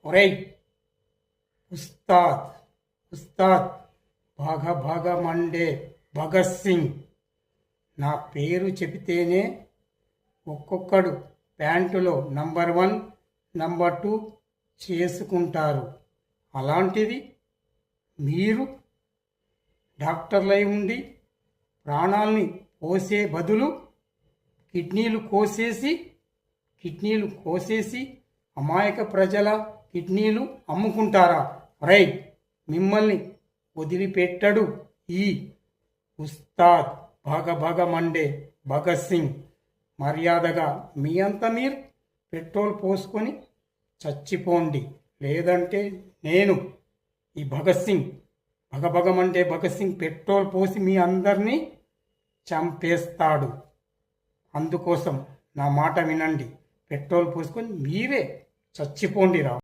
ఒరేయ్ ఉస్తాద్ ఉస్తాద్ బాగా బాగా మండే భగత్ సింగ్. నా పేరు చెబితేనే ఒక్కొక్కడు ప్యాంటులో నంబర్ 1 నంబర్ 2 చేసుకుంటారు. అలాంటిది మీరు డాక్టర్లై ఉండి ప్రాణాల్ని పోసే బదులు కిడ్నీలు కోసేసి అమాయక ప్రజల కిడ్నీలు అమ్ముకుంటారా? రై, మిమ్మల్ని వదిలిపెట్టడు ఈ ఉస్తాద్ భగ మండే భగత్ సింగ్. మర్యాదగా మీ అంత మీరు పెట్రోల్ పోసుకొని చచ్చిపోండి, లేదంటే నేను ఈ భగత్ సింగ్ భగమండే భగత్ సింగ్ పెట్రోల్ పోసి మీ అందరినీ చంపేస్తాడు. అందుకోసం నా మాట వినండి, పెట్రోల్ పోసుకొని మీరే చచ్చిపోండి రా.